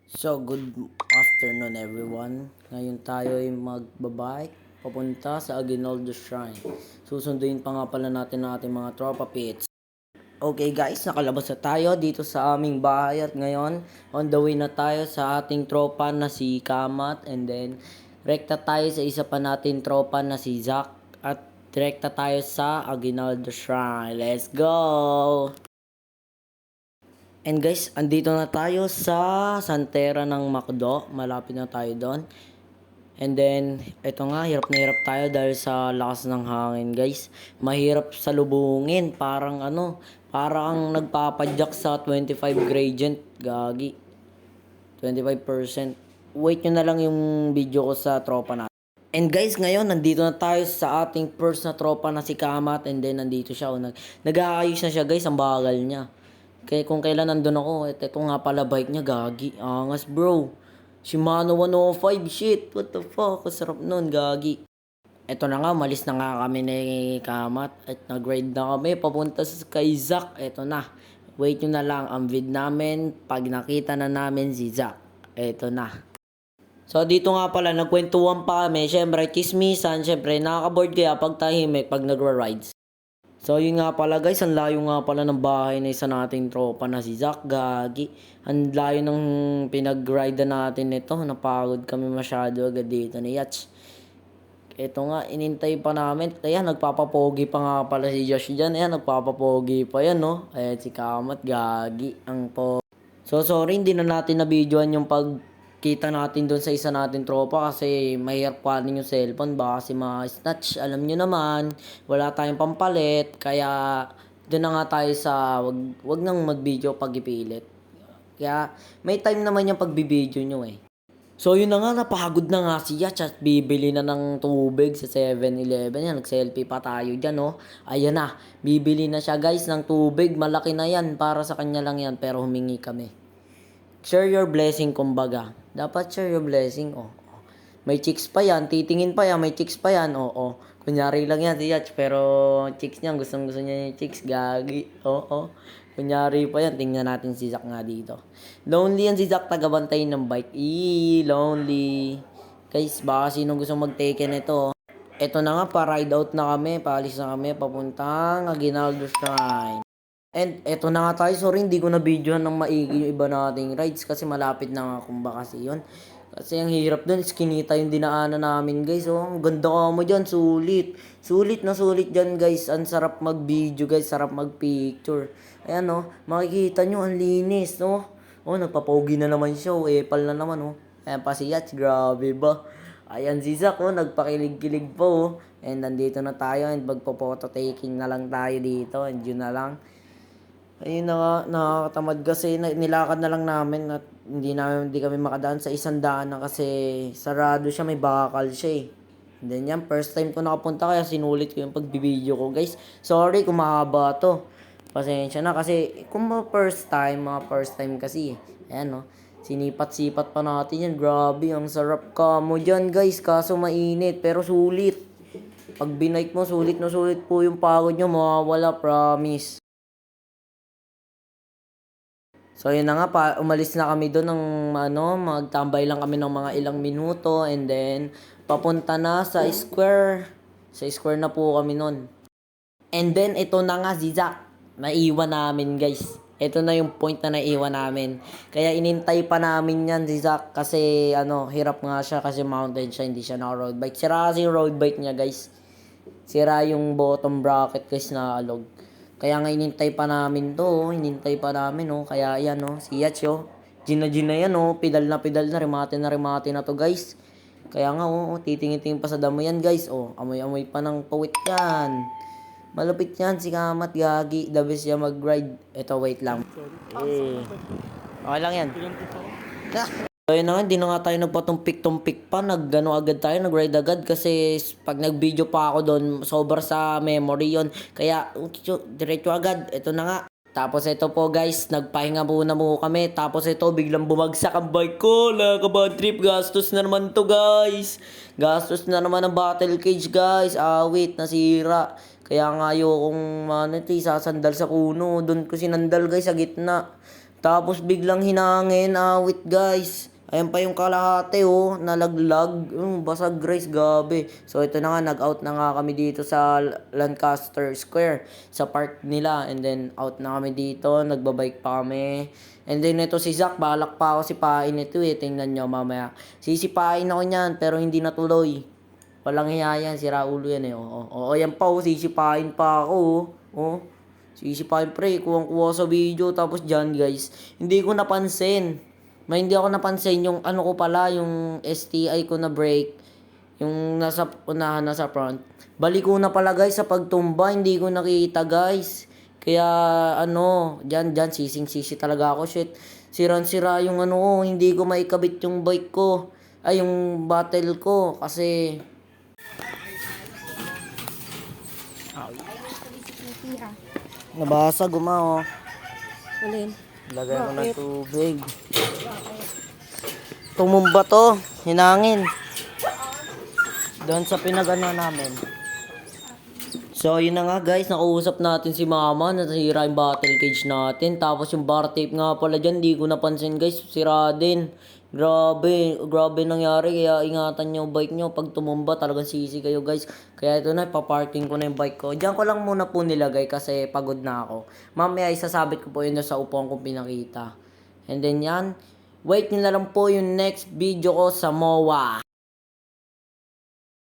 So, good afternoon everyone. Ngayon tayo ay magbabike papunta sa Aguinaldo Shrine. Susunduin pa nga pala natin ang ating mga tropa pits. Okay guys, nakalabas na tayo dito sa aming bahay at ngayon on the way na tayo sa ating tropa na si Kamat, and then rekta tayo sa isa pa natin tropa na si Zach at direkta tayo sa Aguinaldo Shrine. Let's go! And guys, andito na tayo sa Santera ng Macdo. Malapit na tayo doon. And then, ito nga, hirap na hirap tayo dahil sa lakas ng hangin, guys. Mahirap salubungin. Parang nagpapadyak sa 25 gradient. Gagi. 25%. Wait nyo na lang yung video ko sa tropa natin. And guys, ngayon, nandito na tayo sa ating first na tropa na si Kamat. And then, nandito siya. Nag-aayos na siya, guys. Ang bagal niya. Kaya kung kailan nandun ako, ito nga pala bike niya, gagi. Angas, bro. Shimano 105, shit. What the fuck? Kasarap nun, gagi. Ito na nga, malis na nga kami ni Kamat. At nag-ride na kami, papunta sa kay Zach. Ito na. Wait nyo na lang ang vid namin pag nakita na namin si Zach. Ito na. So, dito nga pala, nagkwentuhan pa kami. Siyempre, chismisan. Siyempre, nakaka-board kaya pag tahimik, pag nagra-rides. So yun nga pala guys, ang layo nga pala ng bahay na isa nating tropa na si Zach, gagi. Ang layo ng pinag-ride natin nito, napagod kami masyado agad dito ni Yats. Ito nga, inintay pa namin. Ayan, nagpapapogi pa nga pala si Josh dyan. Ayan, nagpapapogi pa yan, no? Ayan, si Kamat, gagi. Ang po. So, sorry, hindi na natin na-videoan yung pagkita natin doon sa isa natin tropa kasi mahirap kuhanin yung cellphone. Baka si ma-snatch. Alam nyo naman, wala tayong pampalit. Kaya, doon na nga tayo sa wag nang mag-video pag ipilit. Kaya, may time naman yung pagbibideo nyo eh. So yun na nga, napagod na nga siya. At bibili na ng tubig sa 7-Eleven. Yan, nag-selfie pa tayo dyan, no? Ayan na, bibili na siya guys ng tubig. Malaki na yan, para sa kanya lang yan. Pero humingi kami. Share your blessing, kumbaga. Dapat share your blessing, oh. May chicks pa yan, titingin pa yan, may chicks pa yan, oo. Kunyari lang yan si Yach, pero chicks niya, gusto niya yung chicks, gagi, oo. Kunyari pa yan, tingnan natin si Zach nga dito. Lonely yan si Zach, tagabantay ng bike. Lonely. Guys, baka sino gusto mag-take nito. Ito na nga, pa-ride out na kami, paalis na kami, papuntang Aguinaldo Shrine. And eto na nga tayo, sorry hindi ko na videohan ng maigi yung iba nating rides kasi malapit na nga kumba kasi yun. Kasi ang hirap dun, skinita yung dinaanan namin guys. Oh, ang ganda ka mo dyan, sulit. Sulit na sulit dyan guys. Ang sarap mag-video guys, sarap mag-picture. Ayan oh, makikita nyo, ang linis no. Oh, nagpapogi na naman siya, oh, epal na naman oh. Ayan pa si Yats, grabe ba. Ayan si Zach oh, nagpakilig-kilig pa oh. And nandito na tayo and magpo-photo taking na lang tayo dito. And yun na lang. Ayun na nga, nakakatamad kasi nilakad na lang namin at hindi kami makadaan sa isang daan na kasi sarado siya, may bakal siya eh. And then yan, first time ko nakapunta kaya sinulit ko yung pagbibideo ko guys. Sorry kung mahaba to. Pasensya na kasi kung first time kasi eh. Ayan no, sinipat-sipat pa natin yan. Grabe, ang sarap ka mo dyan guys, kaso mainit pero sulit. Pag binike mo, sulit na sulit po yung pagod nyo, mawawala, promise. So yun na nga, umalis na kami doon ng magtambay lang kami ng mga ilang minuto and then papunta na sa square. Sa square na po kami noon. And then ito na nga si Zach. Naiwan namin guys. Ito na yung point na naiwan namin. Kaya inintay pa namin yan si Zach kasi hirap nga siya kasi mountain siya, hindi siya naka road bike. Sira kasi yung road bike niya guys. Sira yung bottom bracket guys na alog. Kaya nga inintay pa namin to, inintay pa namin oh. Kaya yan oh, si Yach oh. Gina yan oh, pedal na, remate na to guys. Kaya nga oh, titingin-tingin pa sa damo yan guys oh. Amoy-amoy pa ng pawit yan. Malupit yan si Kamat, gagi. The best siya mag-ride. Ito, wait lang. Okay lang yan. So yun na nga, hindi na nga tayo nagpatumpik-tumpik pa, agad tayo, nag-ride agad kasi pag nag-video pa ako doon, sobra sa memory yon. Kaya, diretso agad, ito na nga. Tapos ito po guys, nagpahinga muna mo kami. Tapos ito, biglang bumagsak ang bike ko. Bad trip, gastos na naman to guys. Gastos na naman ang battle cage guys. Awit, nasira. Kaya nga ayokong sasandal sa kuno. Doon ko sinandal guys sa gitna. Tapos biglang hinangin, awit guys. Ayan pa yung kalahati oh, nalaglag. Basag guys, gabi. So ito na nga, nag-out na nga kami dito sa Lancaster Square, sa park nila. And then out na kami dito, nagbabike pa kami. And then ito si Zach, balak pa ako sipain ito eh. Tingnan nyo mamaya. Sisipain ako niyan, pero hindi natuloy. Walang hiya yan, sira ulo yan eh. Oo, yan pa oh, sisipain pa ako oh. Sisipain pre, kuwang-kuha sa video. Tapos dyan guys, hindi ko napansin. Hindi ako napansin yung ano ko pala, yung STI ko na brake. Yung nasa unahan, nasa front. Balik ko na pala guys sa pagtumba, hindi ko nakita guys. Kaya ano, dyan sising-sisi talaga ako. Shit, sirang-sira yung ano ko, hindi ko maikabit yung bike ko. Ay, yung battle ko. Kasi nabasa gumao. Alin? Lagay ko ng tubig. Tumumba to, hinangin. Doon sa pinagano namin. So, yun na nga guys, nakausap natin si mama, nasira yung battle cage natin. Tapos yung bar tape nga pala dyan, di ko napansin guys, sira din. Grabe nangyari, kaya ingatan nyo bike nyo. Pag tumumba, talagang sisi kayo guys. Kaya ito na, paparking ko na yung bike ko. Diyan ko lang muna po nilagay kasi pagod na ako. Mamaya isasabit ko po yun sa upuan kong pinakita. And then yan, wait nyo na lang po yung next video ko sa MOA.